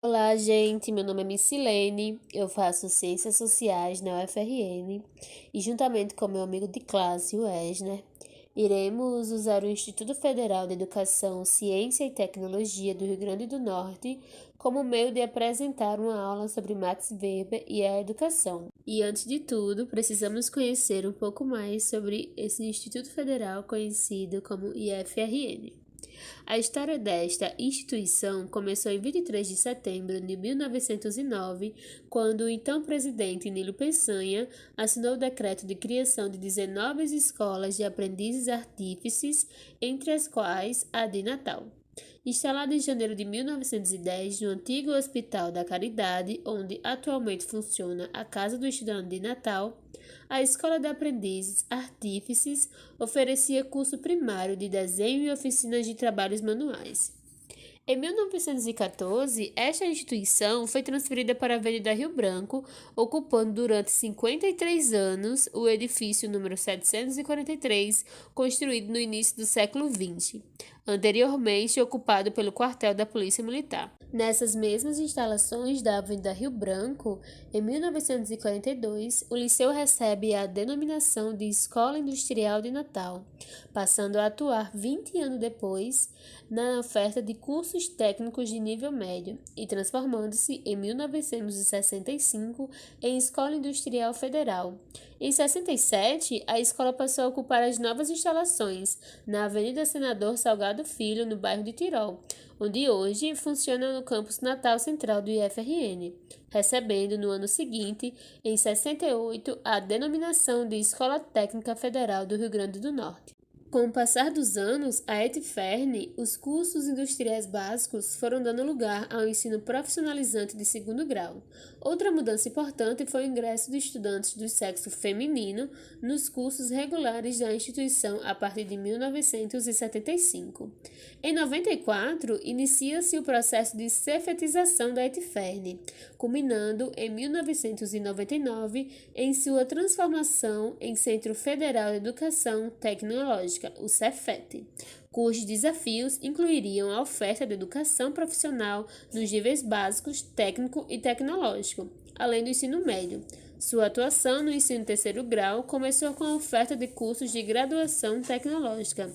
Olá, gente. Meu nome é Missilene. Eu faço Ciências Sociais na UFRN e, juntamente com meu amigo de classe, o Esner, iremos usar o Instituto Federal de Educação, Ciência e Tecnologia do Rio Grande do Norte como meio de apresentar uma aula sobre Max Weber e a educação. E, antes de tudo, precisamos conhecer um pouco mais sobre esse Instituto Federal conhecido como IFRN. A história desta instituição começou em 23 de setembro de 1909, quando o então presidente Nilo Peçanha assinou o decreto de criação de 19 escolas de aprendizes artífices, entre as quais a de Natal. Instalada em janeiro de 1910 no antigo Hospital da Caridade, onde atualmente funciona a Casa do Estudante de Natal, a Escola de Aprendizes Artífices oferecia curso primário de desenho e oficinas de trabalhos manuais. Em 1914, esta instituição foi transferida para a Avenida Rio Branco, ocupando durante 53 anos o edifício número 743, construído no início do século XX, anteriormente ocupado pelo quartel da Polícia Militar. Nessas mesmas instalações da Avenida Rio Branco, em 1942, o liceu recebe a denominação de Escola Industrial de Natal, passando a atuar 20 anos depois na oferta de cursos técnicos de nível médio e transformando-se em 1965 em Escola Industrial Federal. Em 67, a escola passou a ocupar as novas instalações na Avenida Senador Salgado Filho, no bairro de Tirol, onde hoje funciona no campus Natal Central do IFRN, recebendo no ano seguinte, em 68, a denominação de Escola Técnica Federal do Rio Grande do Norte. Com o passar dos anos, a ETFERN, os cursos industriais básicos foram dando lugar ao ensino profissionalizante de segundo grau. Outra mudança importante foi o ingresso de estudantes do sexo feminino nos cursos regulares da instituição a partir de 1975. Em 94, inicia-se o processo de cefetização da ETFERN, culminando em 1999 em sua transformação em Centro Federal de Educação Tecnológica, o Cefet, cujos desafios incluiriam a oferta de educação profissional nos níveis básicos, técnico e tecnológico, além do ensino médio. Sua atuação no ensino terceiro grau começou com a oferta de cursos de graduação tecnológica,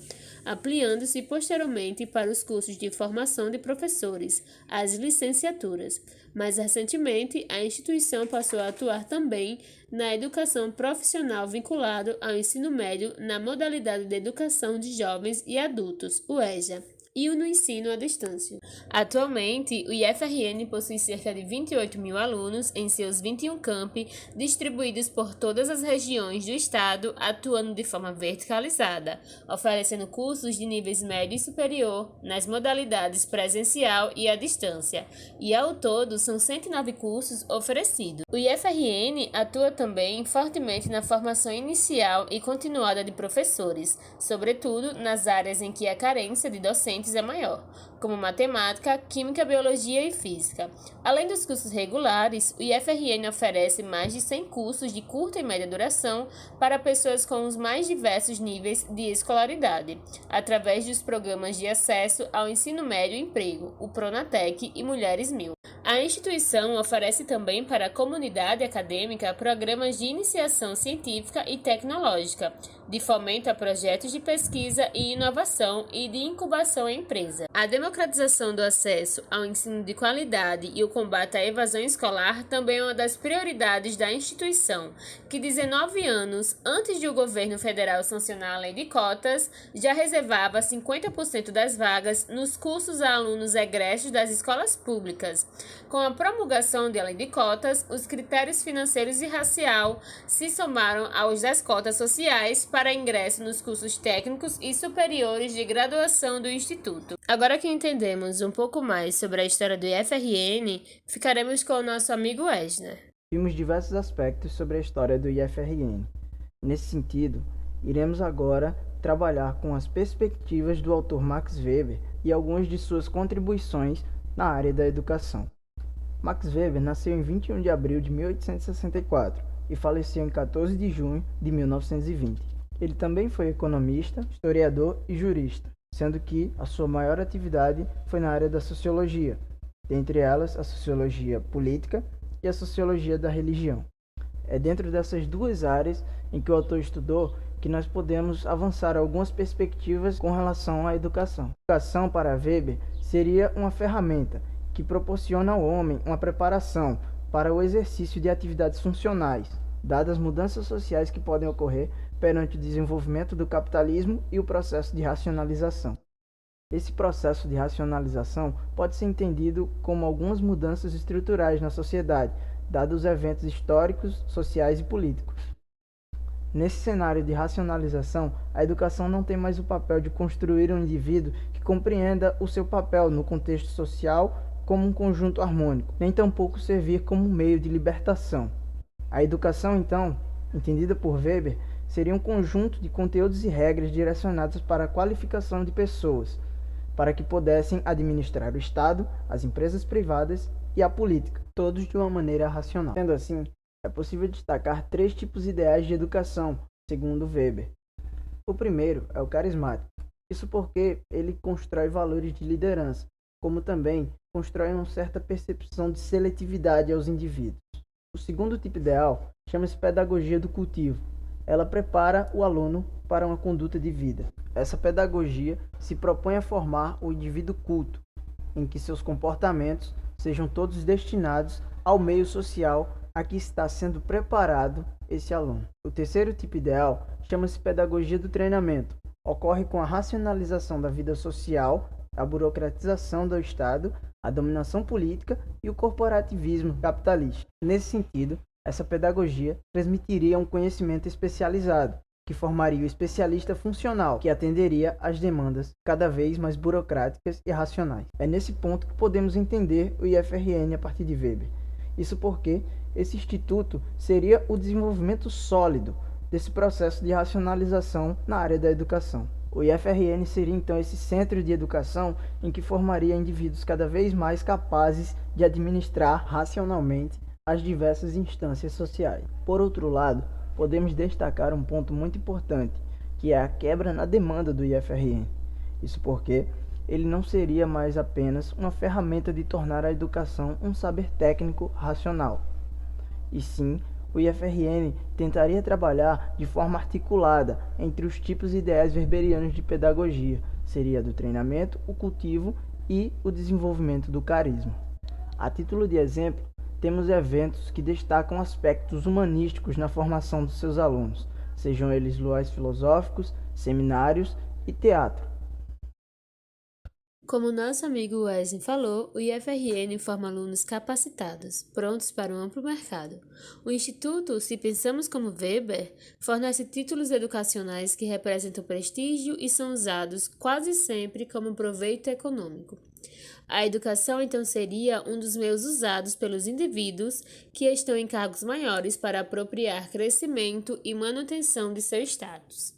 ampliando-se posteriormente para os cursos de formação de professores, as licenciaturas. Mais recentemente, a instituição passou a atuar também na educação profissional vinculado ao ensino médio na modalidade de educação de jovens e adultos, o EJA, e no ensino à distância. Atualmente, o IFRN possui cerca de 28 mil alunos em seus 21 campi, distribuídos por todas as regiões do estado, atuando de forma verticalizada, oferecendo cursos de níveis médio e superior nas modalidades presencial e à distância, e ao todo são 109 cursos oferecidos. O IFRN atua também fortemente na formação inicial e continuada de professores, sobretudo nas áreas em que a carência de docentes é maior, como matemática, química, biologia e física. Além dos cursos regulares, o IFRN oferece mais de 100 cursos de curta e média duração para pessoas com os mais diversos níveis de escolaridade, através dos programas de acesso ao ensino médio e emprego, o Pronatec e Mulheres 1000. A instituição oferece também para a comunidade acadêmica programas de iniciação científica e tecnológica, de fomento a projetos de pesquisa e inovação e de incubação em empresa. A democratização do acesso ao ensino de qualidade e o combate à evasão escolar também é uma das prioridades da instituição, que 19 anos antes de o governo federal sancionar a lei de cotas, já reservava 50% das vagas nos cursos a alunos egressos das escolas públicas. Com a promulgação da lei de cotas, os critérios financeiros e racial se somaram aos das cotas sociais para ingresso nos cursos técnicos e superiores de graduação do Instituto. Agora que entendemos um pouco mais sobre a história do IFRN, ficaremos com o nosso amigo Esner. Vimos diversos aspectos sobre a história do IFRN. Nesse sentido, iremos agora trabalhar com as perspectivas do autor Max Weber e algumas de suas contribuições na área da educação. Max Weber nasceu em 21 de abril de 1864 e faleceu em 14 de junho de 1920. Ele também foi economista, historiador e jurista, sendo que a sua maior atividade foi na área da sociologia, dentre elas a sociologia política e a sociologia da religião. É dentro dessas duas áreas em que o autor estudou que nós podemos avançar algumas perspectivas com relação à educação. A educação, para Weber, seria uma ferramenta que proporciona ao homem uma preparação para o exercício de atividades funcionais, dadas as mudanças sociais que podem ocorrer perante o desenvolvimento do capitalismo e o processo de racionalização. Esse processo de racionalização pode ser entendido como algumas mudanças estruturais na sociedade, dados os eventos históricos, sociais e políticos. Nesse cenário de racionalização, a educação não tem mais o papel de construir um indivíduo que compreenda o seu papel no contexto social como um conjunto harmônico, nem tampouco servir como meio de libertação. A educação, então, entendida por Weber, seria um conjunto de conteúdos e regras direcionados para a qualificação de pessoas, para que pudessem administrar o Estado, as empresas privadas e a política, todos de uma maneira racional. Sendo assim, é possível destacar três tipos ideais de educação, segundo Weber. O primeiro é o carismático. Isso porque ele constrói valores de liderança, como também constrói uma certa percepção de seletividade aos indivíduos. O segundo tipo ideal chama-se pedagogia do cultivo. Ela prepara o aluno para uma conduta de vida. Essa pedagogia se propõe a formar o indivíduo culto, em que seus comportamentos sejam todos destinados ao meio social a que está sendo preparado esse aluno. O terceiro tipo ideal chama-se pedagogia do treinamento. Ocorre com a racionalização da vida social, a burocratização do Estado, a dominação política e o corporativismo capitalista. Nesse sentido, essa pedagogia transmitiria um conhecimento especializado, que formaria o especialista funcional, que atenderia às demandas cada vez mais burocráticas e racionais. É nesse ponto que podemos entender o IFRN a partir de Weber. Isso porque esse instituto seria o desenvolvimento sólido desse processo de racionalização na área da educação. O IFRN seria então esse centro de educação em que formaria indivíduos cada vez mais capazes de administrar racionalmente as diversas instâncias sociais. Por outro lado, podemos destacar um ponto muito importante, que é a quebra na demanda do IFRN. Isso porque ele não seria mais apenas uma ferramenta de tornar a educação um saber técnico racional, e sim o IFRN tentaria trabalhar de forma articulada entre os tipos ideais weberianos de pedagogia, seria do treinamento, o cultivo e o desenvolvimento do carisma. A título de exemplo, temos eventos que destacam aspectos humanísticos na formação dos seus alunos, sejam eles luais filosóficos, seminários e teatro. Como nosso amigo Wesley falou, o IFRN forma alunos capacitados, prontos para um amplo mercado. O Instituto, se pensamos como Weber, fornece títulos educacionais que representam prestígio e são usados quase sempre como proveito econômico. A educação, então, seria um dos meios usados pelos indivíduos que estão em cargos maiores para apropriar crescimento e manutenção de seu status.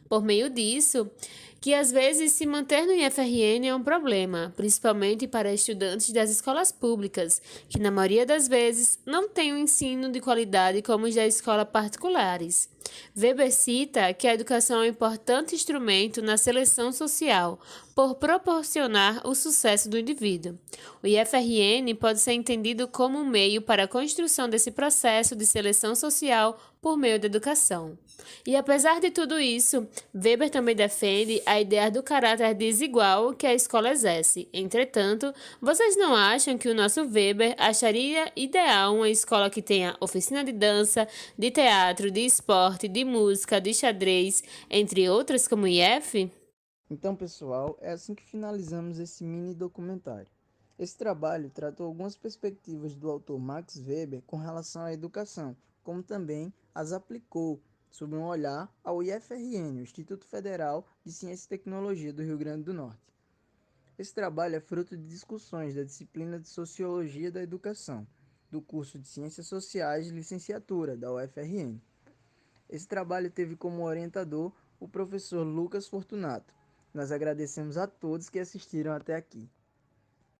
Por meio disso, que às vezes se manter no IFRN é um problema, principalmente para estudantes das escolas públicas, que na maioria das vezes não têm um ensino de qualidade como os das escolas particulares. Weber cita que a educação é um importante instrumento na seleção social, por proporcionar o sucesso do indivíduo. O IFRN pode ser entendido como um meio para a construção desse processo de seleção social por meio da educação. E apesar de tudo isso, Weber também defende a ideia do caráter desigual que a escola exerce. Entretanto, vocês não acham que o nosso Weber acharia ideal uma escola que tenha oficina de dança, de teatro, de esporte, de música, de xadrez, entre outras como o IF? Então, pessoal, é assim que finalizamos esse mini documentário. Esse trabalho tratou algumas perspectivas do autor Max Weber com relação à educação, como também as aplicou sob um olhar ao IFRN, o Instituto Federal de Ciência e Tecnologia do Rio Grande do Norte. Esse trabalho é fruto de discussões da disciplina de Sociologia da Educação, do curso de Ciências Sociais de Licenciatura da UFRN. Esse trabalho teve como orientador o professor Lucas Fortunato. Nós agradecemos a todos que assistiram até aqui.